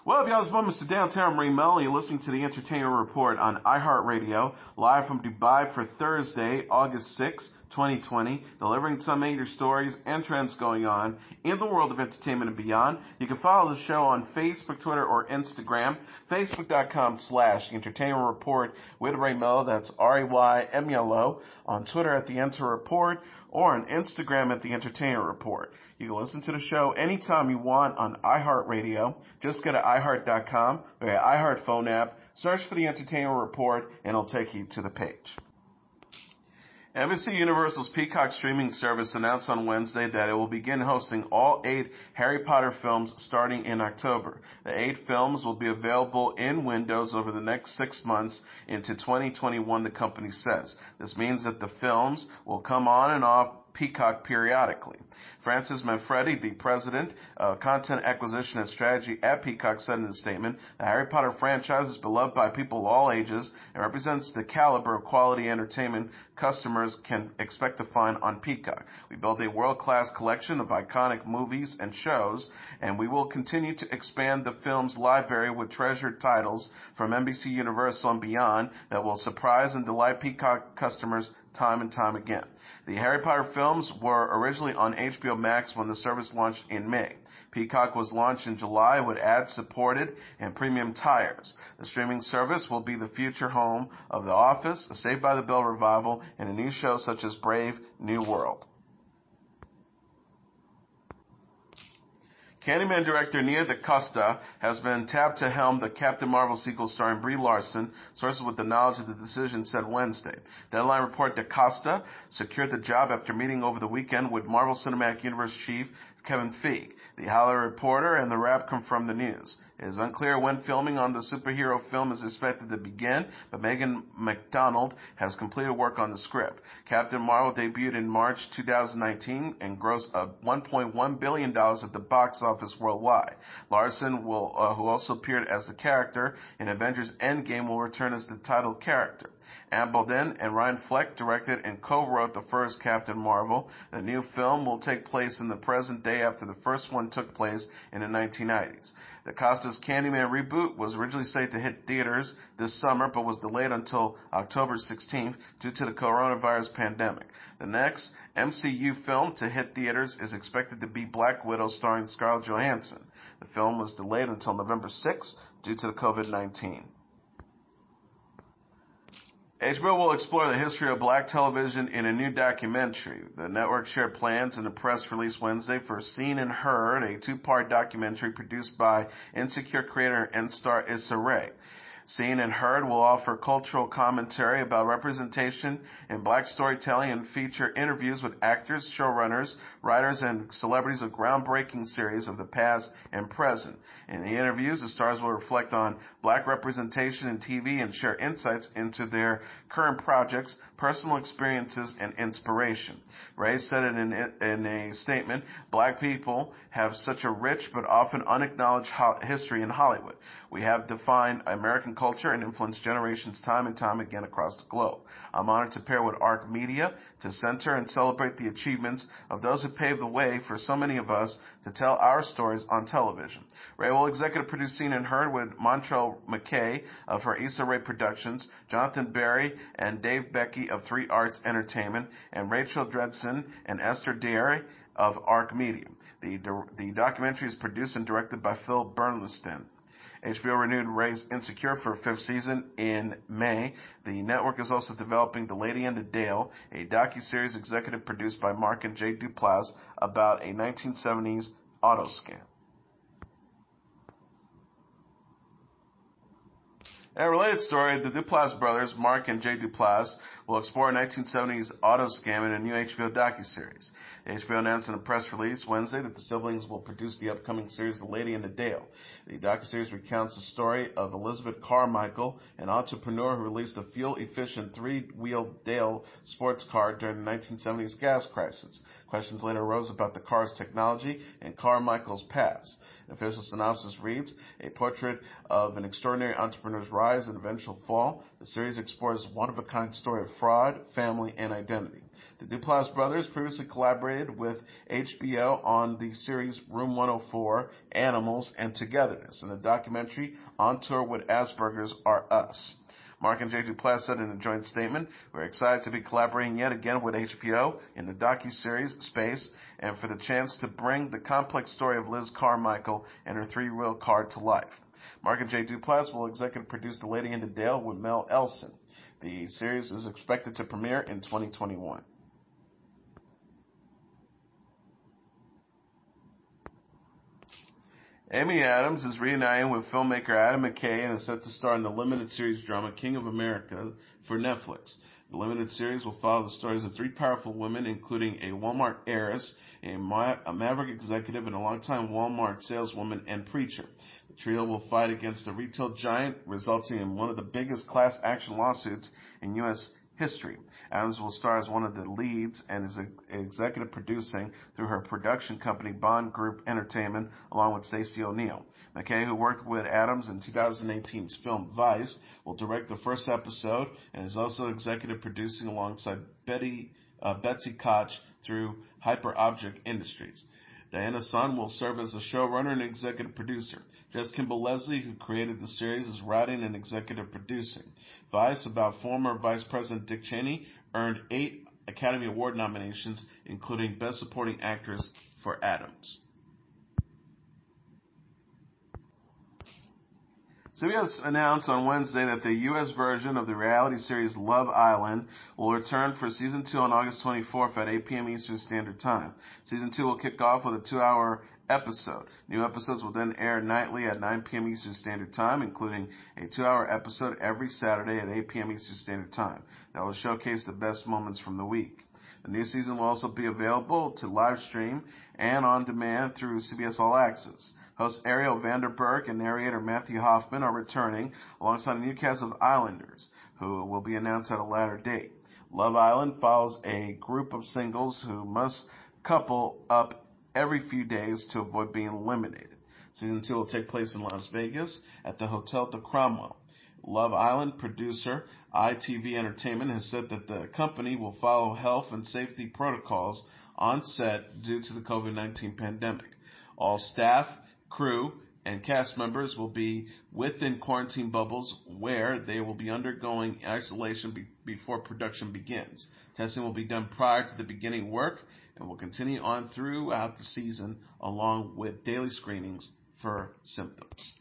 What up, y'all? It's Mr. Downtown Melo. You're listening to the Entertainment Report on iHeartRadio, live from Dubai for Thursday, August 6, 2020, delivering some major stories and trends going on in the world of entertainment and beyond. You can follow the show on Facebook, Twitter, or Instagram. Facebook.com/Entertainment Report with Ray Melo. That's RAYMELO. On Twitter at The Enter Report, or on Instagram at The Entertainment Report. You can listen to the show anytime you want on iHeartRadio. Just go to iHeart.com or your iHeart phone app, search for The Entertainment Report, and it'll take you to the page. NBC Universal's Peacock streaming service announced on Wednesday that it will begin hosting all 8 Harry Potter films starting in October. The 8 films will be available in windows over the next 6 months into 2021, the company says. This means that the films will come on and off Peacock periodically. Francis Manfredi, the president of content acquisition and strategy at Peacock, said in a statement, the Harry Potter franchise is beloved by people of all ages and represents the caliber of quality entertainment customers can expect to find on Peacock. We built a world-class collection of iconic movies and shows, and we will continue to expand the film's library with treasured titles from NBC Universal and beyond that will surprise and delight Peacock customers time and time again. The Harry Potter films were originally on HBO Max when the service launched in May. Peacock was launched in July with ad-supported and premium tiers. The streaming service will be the future home of The Office, a Saved by the Bell revival, and a new show such as Brave New World. Candyman director Nia DaCosta has been tapped to helm the Captain Marvel sequel starring Brie Larson, sources with the knowledge of the decision said Wednesday. Deadline report DaCosta secured the job after meeting over the weekend with Marvel Cinematic Universe chief Kevin Feige. The Hollywood Reporter and The Wrap confirmed the news. It is unclear when filming on the superhero film is expected to begin, but Megan McDonald has completed work on the script. Captain Marvel debuted in March 2019 and grossed $1.1 billion at the box office worldwide. Larson, who also appeared as the character in Avengers Endgame, will return as the titled character. Anne Boleyn and Ryan Fleck directed and co-wrote the first Captain Marvel. The new film will take place in the present day after the first one took place in the 1990s. DaCosta's Candyman reboot was originally slated to hit theaters this summer, but was delayed until October 16th due to the coronavirus pandemic. The next MCU film to hit theaters is expected to be Black Widow, starring Scarlett Johansson. The film was delayed until November 6th due to the COVID-19. HBO will explore the history of black television in a new documentary. The network shared plans in a press release Wednesday for Seen and Heard, a 2-part documentary produced by Insecure creator and star Issa Rae. Seen and Heard will offer cultural commentary about representation in black storytelling and feature interviews with actors, showrunners, writers, and celebrities of groundbreaking series of the past and present. In the interviews, the stars will reflect on black representation in TV and share insights into their current projects, personal experiences, and inspiration. Ray said it in a statement, black people have such a rich but often unacknowledged history in Hollywood. We have defined American culture and influenced generations time and time again across the globe. I'm honored to pair with ARC Media to center and celebrate the achievements of those who paved the way for so many of us to tell our stories on television. Ray will executive produce Seen and Heard with Montrell McKay of her Issa Rae Productions, Jonathan Berry and Dave Becky of 3 Arts Entertainment, and Rachel Dredson and Esther Derry of ARC Media. The documentary is produced and directed by Phil Bernstein. HBO renewed Ray's Insecure for a 5th season in May. The network is also developing The Lady and the Dale, a docuseries executive produced by Mark and Jay Duplass about a 1970s auto scam. In a related story, the Duplass brothers, Mark and Jay Duplass, will explore a 1970s auto scam in a new HBO docuseries. The HBO announced in a press release Wednesday that the siblings will produce the upcoming series The Lady and the Dale. The docuseries recounts the story of Elizabeth Carmichael, an entrepreneur who released a fuel-efficient 3-wheel Dale sports car during the 1970s gas crisis. Questions later arose about the car's technology and Carmichael's past. An official synopsis reads, a portrait of an extraordinary entrepreneur's rise and eventual fall. The series explores a one-of-a-kind story of fraud, family, and identity. The Duplass brothers previously collaborated with HBO on the series Room 104, Animals, and Togetherness, and the documentary On Tour with Asperger's Are Us. Mark and Jay Duplass said in a joint statement, "We're excited to be collaborating yet again with HBO in the docuseries space and for the chance to bring the complex story of Liz Carmichael and her three-wheel car to life." Mark and Jay Duplass will executive produce The Lady in the Dale with Mel Elson. The series is expected to premiere in 2021. Amy Adams is reuniting with filmmaker Adam McKay and is set to star in the limited series drama King of America for Netflix. The limited series will follow the stories of three powerful women, including a Walmart heiress, a Maverick executive, and a longtime Walmart saleswoman and preacher. The trio will fight against a retail giant, resulting in one of the biggest class action lawsuits in U.S. history. Adams will star as one of the leads and is executive producing through her production company Bond Group Entertainment, along with Stacey O'Neal. McKay, who worked with Adams in 2018's film Vice, will direct the first episode and is also executive producing alongside Betsy Koch through Hyper Object Industries. Diana Sun will serve as a showrunner and executive producer. Jess Kimball Leslie, who created the series, is writing and executive producing. Vice, about former Vice President Dick Cheney, earned 8 Academy Award nominations, including Best Supporting Actress for Adams. CBS announced on Wednesday that the U.S. version of the reality series Love Island will return for Season 2 on August 24th at 8 p.m. Eastern Standard Time. Season 2 will kick off with a 2-hour episode. New episodes will then air nightly at 9 p.m. Eastern Standard Time, including a 2-hour episode every Saturday at 8 p.m. Eastern Standard Time. That will showcase the best moments from the week. The new season will also be available to live stream and on demand through CBS All Access. Host Ariel Vanderberg and narrator Matthew Hoffman are returning, alongside a new cast of Islanders, who will be announced at a later date. Love Island follows a group of singles who must couple up every few days to avoid being eliminated. Season 2 will take place in Las Vegas at the Hotel de Cromwell. Love Island producer ITV Entertainment has said that the company will follow health and safety protocols on set due to the COVID-19 pandemic. All staff, crew, and cast members will be within quarantine bubbles where they will be undergoing isolation before production begins. Testing will be done prior to the beginning work and will continue on throughout the season, along with daily screenings for symptoms.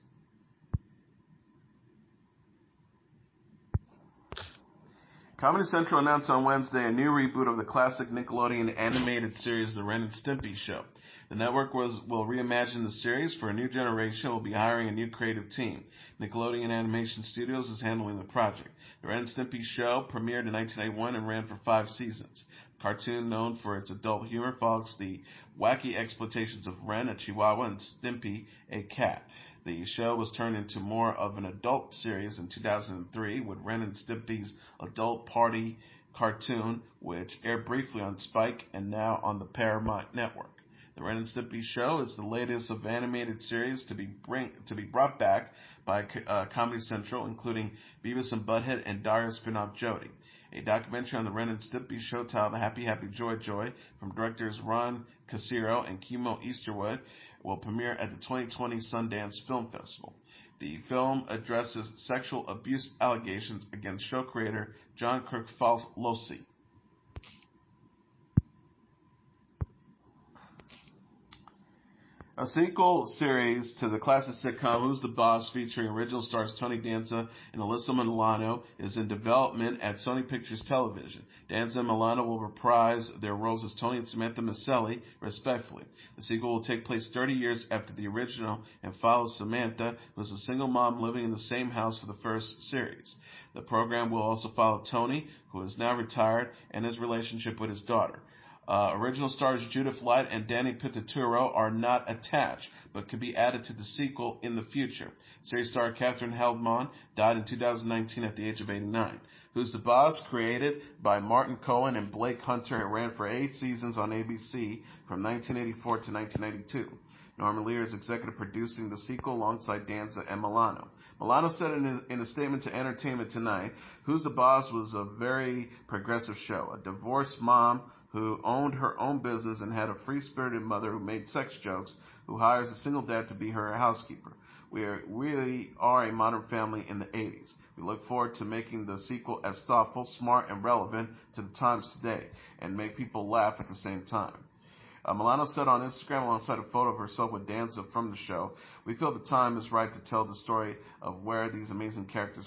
Comedy Central announced on Wednesday a new reboot of the classic Nickelodeon animated series The Ren Stimpy Show. The network will reimagine the series for a new generation and will be hiring a new creative team. Nickelodeon Animation Studios is handling the project. The Ren Stimpy Show premiered in 1981 and ran for 5 seasons. The cartoon, known for its adult humor, follows the wacky exploitations of Ren, a chihuahua, and Stimpy, a cat. The show was turned into more of an adult series in 2003 with Ren and Stimpy's Adult Party cartoon, which aired briefly on Spike and now on the Paramount Network. The Ren and Stimpy Show is the latest of animated series to be brought back by Comedy Central, including Beavis and Butthead and Daria spin-off Jody. A documentary on the Ren and Stimpy Show titled Happy Happy Joy Joy from directors Ron Casero and Kimo Easterwood will premiere at the 2020 Sundance Film Festival. The film addresses sexual abuse allegations against show creator John Kirk-Falosi. A sequel series to the classic sitcom Who's the Boss, featuring original stars Tony Danza and Alyssa Milano, is in development at Sony Pictures Television. Danza and Milano will reprise their roles as Tony and Samantha Micelli, respectively. The sequel will take place 30 years after the original and follows Samantha, who is a single mom living in the same house for the first series. The program will also follow Tony, who is now retired, and his relationship with his daughter. Original stars Judith Light and Danny Pitaturo are not attached, but could be added to the sequel in the future. Series star Katherine Heldman died in 2019 at the age of 89. Who's the Boss, created by Martin Cohen and Blake Hunter, it ran for 8 seasons on ABC from 1984 to 1992. Norman Lear is executive producing the sequel alongside Danza and Milano. Milano said in a statement to Entertainment Tonight, Who's the Boss was a very progressive show. A divorced mom who owned her own business and had a free-spirited mother who made sex jokes, who hires a single dad to be her housekeeper. We really are a modern family in the 80s. We look forward to making the sequel as thoughtful, smart, and relevant to the times today, and make people laugh at the same time. Milano said on Instagram alongside a photo of herself with Danza from the show, we feel the time is right to tell the story of where these amazing characters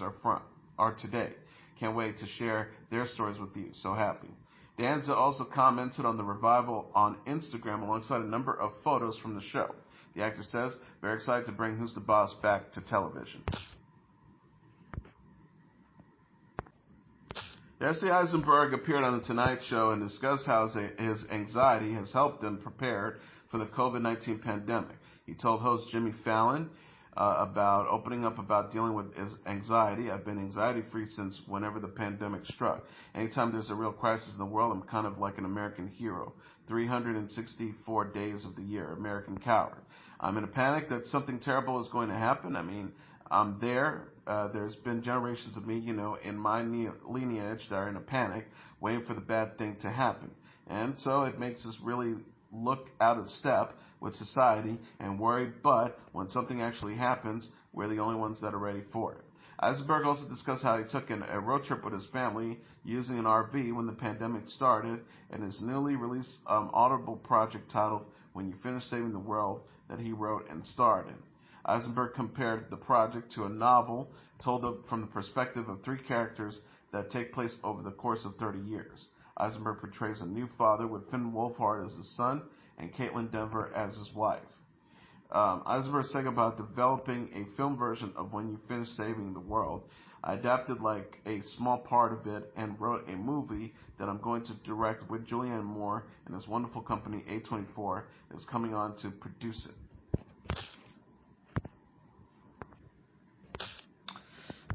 are today. Can't wait to share their stories with you. So happy. Danza also commented on the revival on Instagram alongside a number of photos from the show. The actor says, very excited to bring Who's the Boss back to television. Jesse Eisenberg appeared on The Tonight Show and discussed how his anxiety has helped him prepare for the COVID-19 pandemic. He told host Jimmy Fallon about opening up about dealing with his anxiety. I've been anxiety-free since whenever the pandemic struck. Anytime there's a real crisis in the world, I'm kind of like an American hero. 364 days of the year, American coward. I'm in a panic that something terrible is going to happen. I mean, I'm there. There's been generations of me, in my lineage that are in a panic, waiting for the bad thing to happen. And so it makes us really look out of step with society and worry, but when something actually happens, we're the only ones that are ready for it. Eisenberg also discussed how he took a road trip with his family using an RV when the pandemic started, and his newly released Audible project titled When You Finish Saving the World that he wrote and starred in. Eisenberg compared the project to a novel told from the perspective of three characters that take place over the course of 30 years. Eisenberg portrays a new father with Finn Wolfhard as his son and Caitlin Denver as his wife. Eisenberg said about developing a film version of When You Finish Saving the World. I adapted like a small part of it and wrote a movie that I'm going to direct with Julianne Moore and his wonderful company A24 is coming on to produce it.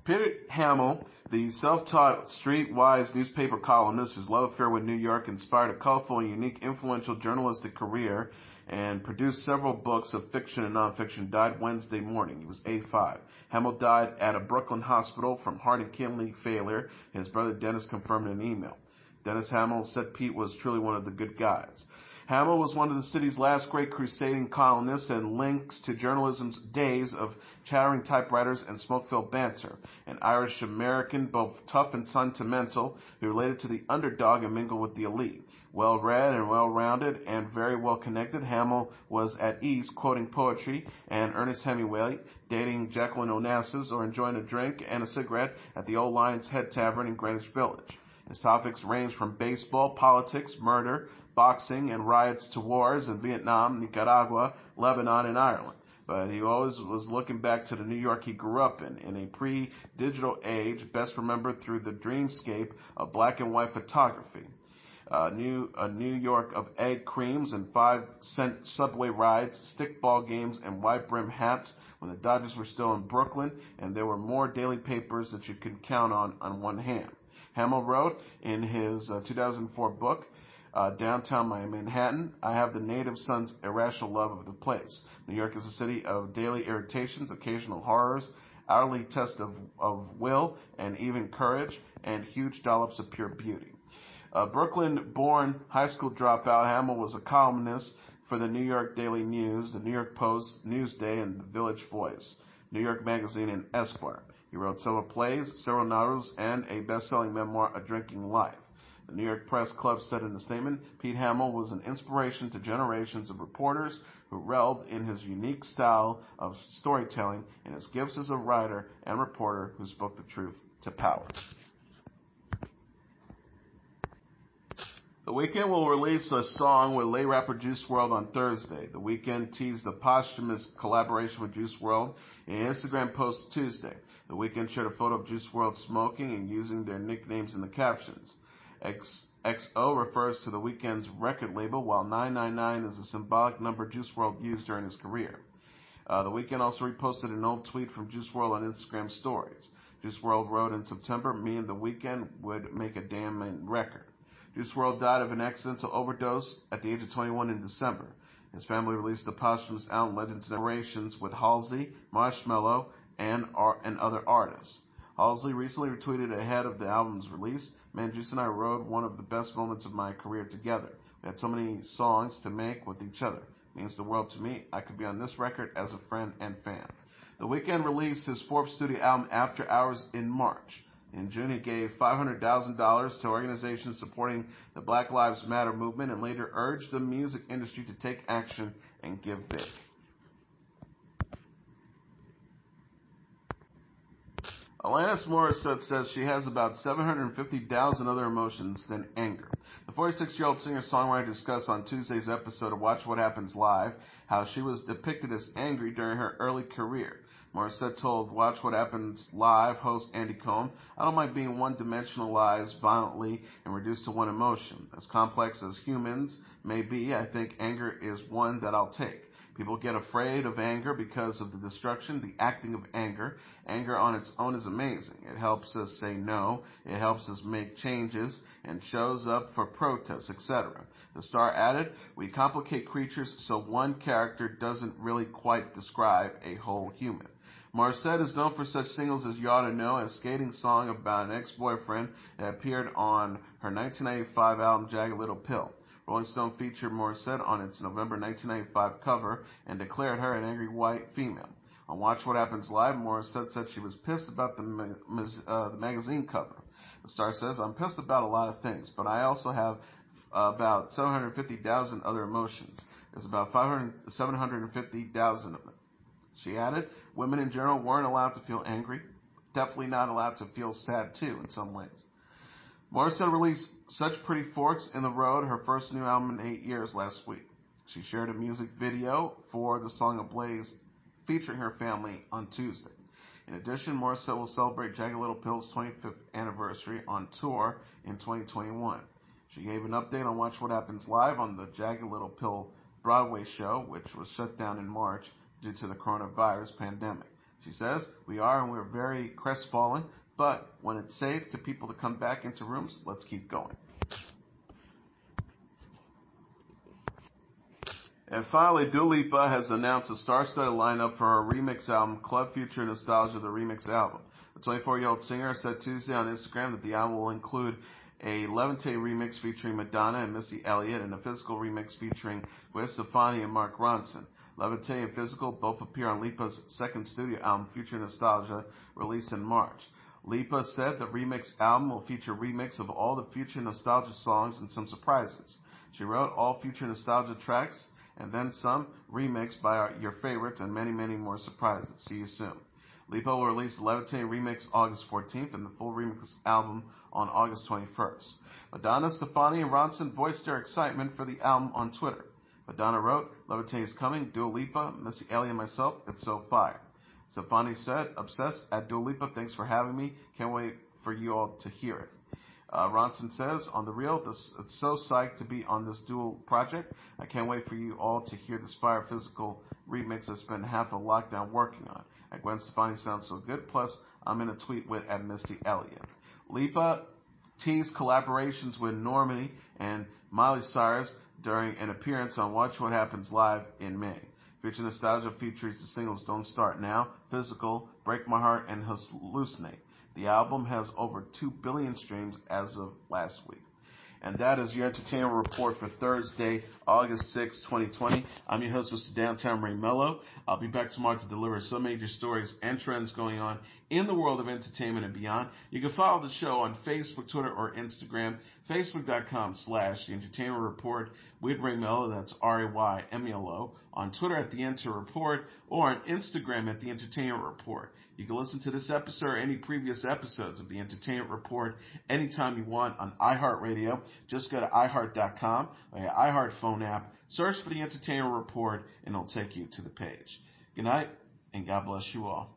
Peter Hamill, the self-taught streetwise newspaper columnist whose love affair with New York inspired a colorful and unique influential journalistic career and produced several books of fiction and nonfiction, died Wednesday morning. He was 85. Hamill died at a Brooklyn hospital from heart and kidney failure. His brother Dennis confirmed in an email. Dennis Hamill said Pete was truly one of the good guys. Hamill was one of the city's last great crusading columnists and links to journalism's days of chattering typewriters and smoke-filled banter. An Irish-American, both tough and sentimental, who related to the underdog and mingled with the elite. Well-read and well-rounded and very well-connected, Hamill was at ease quoting poetry and Ernest Hemingway, dating Jacqueline Onassis, or enjoying a drink and a cigarette at the Old Lion's Head Tavern in Greenwich Village. His topics range from baseball, politics, murder, boxing, and riots to wars in Vietnam, Nicaragua, Lebanon, and Ireland. But he always was looking back to the New York he grew up in a pre-digital age, best remembered through the dreamscape of black and white photography. A New York of egg creams and 5-cent subway rides, stickball games, and wide-brim hats when the Dodgers were still in Brooklyn, and there were more daily papers that you could count on one hand. Hamill wrote in his 2004 book, Downtown Manhattan, I have the native son's irrational love of the place. New York is a city of daily irritations, occasional horrors, hourly test of will and even courage, and huge dollops of pure beauty. A Brooklyn-born high school dropout, Hamill was a columnist for the New York Daily News, the New York Post, Newsday, and the Village Voice, New York Magazine, and Esquire. He wrote several plays, several novels, and a best-selling memoir, A Drinking Life. The New York Press Club said in a statement, Pete Hamill was an inspiration to generations of reporters who reveled in his unique style of storytelling and his gifts as a writer and reporter who spoke the truth to power. The Weeknd will release a song with late rapper Juice Wrld on Thursday. The Weeknd teased a posthumous collaboration with Juice Wrld in an Instagram post Tuesday. The Weeknd shared a photo of Juice Wrld smoking and using their nicknames in the captions. XO refers to the Weeknd's record label, while 999 is a symbolic number Juice Wrld used during his career. The Weeknd also reposted an old tweet from Juice Wrld on Instagram stories. Juice Wrld wrote in September, me and the Weeknd would make a damn record. Juice Wrld died of an accidental overdose at the age of 21 in December. His family released a posthumous album, Legends and Generations, with Halsey, Marshmello, and other artists. Halsey recently retweeted ahead of the album's release, "Man, Juice and I wrote one of the best moments of my career together. We had so many songs to make with each other. It means the world to me. I could be on this record as a friend and fan." The Weeknd released his fourth studio album, After Hours, in March. In June, he gave $500,000 to organizations supporting the Black Lives Matter movement and later urged the music industry to take action and give big. Alanis Morissette says she has about 750,000 other emotions than anger. The 46-year-old singer-songwriter discussed on Tuesday's episode of Watch What Happens Live how she was depicted as angry during her early career. Morissette told Watch What Happens Live host Andy Cohen, "I don't mind being one-dimensionalized violently and reduced to one emotion. As complex as humans may be, I think anger is one that I'll take. People get afraid of anger because of the destruction, the acting of anger. Anger on its own is amazing. It helps us say no, it helps us make changes, and shows up for protests, etc." The star added, "We complicate creatures so one character doesn't really quite describe a whole human." Morissette is known for such singles as You Ought to Know, a skating song about an ex-boyfriend that appeared on her 1995 album Jagged Little Pill. Rolling Stone featured Morissette on its November 1995 cover and declared her an angry white female. On Watch What Happens Live, Morissette said she was pissed about the magazine cover. The star says, "I'm pissed about a lot of things, but I also have about 750,000 other emotions. There's about 750,000 of them." She added, "Women in general weren't allowed to feel angry, definitely not allowed to feel sad too in some ways." Morissette released Such Pretty Forks in the Road, her first new album in 8 years, last week. She shared a music video for the song Ablaze featuring her family on Tuesday. In addition, Morissette will celebrate Jagged Little Pill's 25th anniversary on tour in 2021. She gave an update on Watch What Happens Live on the Jagged Little Pill Broadway show, which was shut down in March due to the coronavirus pandemic. She says, we're very crestfallen, but when it's safe to people to come back into rooms, let's keep going." And finally, Dua Lipa has announced a star-studded lineup for her remix album, Club Future Nostalgia, the remix album. The 24-year-old singer said Tuesday on Instagram that the album will include a Levante remix featuring Madonna and Missy Elliott and a Physical remix featuring Gwen Stefani and Mark Ronson. Levante and Physical both appear on Lipa's second studio album, Future Nostalgia, released in March. Lipa said the remix album will feature remix of all the Future Nostalgia songs and some surprises. She wrote all Future Nostalgia tracks and then some remixed by your favorites and many, many more surprises. See you soon. Lipa will release the Levante remix August 14th and the full remix album on August 21st. Madonna, Stefani, and Ronson voiced their excitement for the album on Twitter. Madonna wrote, "Levante is coming, Dua Lipa, Missy Elliott, and myself, it's so fire." Stefani said, "Obsessed at Dua Lipa, thanks for having me, can't wait for you all to hear it." Ronson says, "On the real, it's so psyched to be on this dual project. I can't wait for you all to hear this fire Physical remix I spent half of lockdown working on. At Gwen Stefani sounds so good, plus I'm in a tweet with at Missy Elliott." Lipa teased collaborations with Normani and Miley Cyrus during an appearance on Watch What Happens Live in May. Future Nostalgia features the singles Don't Start Now, Physical, Break My Heart, and Hallucinate. The album has over 2 billion streams as of last week. And that is your entertainment report for Thursday, August 6, 2020. I'm your host, Mr. Downtown Ray Melo. I'll be back tomorrow to deliver some major stories and trends going on in the world of entertainment and beyond. You can follow the show on Facebook, Twitter, or Instagram. Facebook.com/The Entertainment Report with Ray Melo. That's RAYMELO. On Twitter at The Enter Report or on Instagram at The Entertainment Report. You can listen to this episode or any previous episodes of The Entertainment Report anytime you want on iHeartRadio. Just go to iHeart.com or your iHeart phone app, search for The Entertainment Report, and it'll take you to the page. Good night, and God bless you all.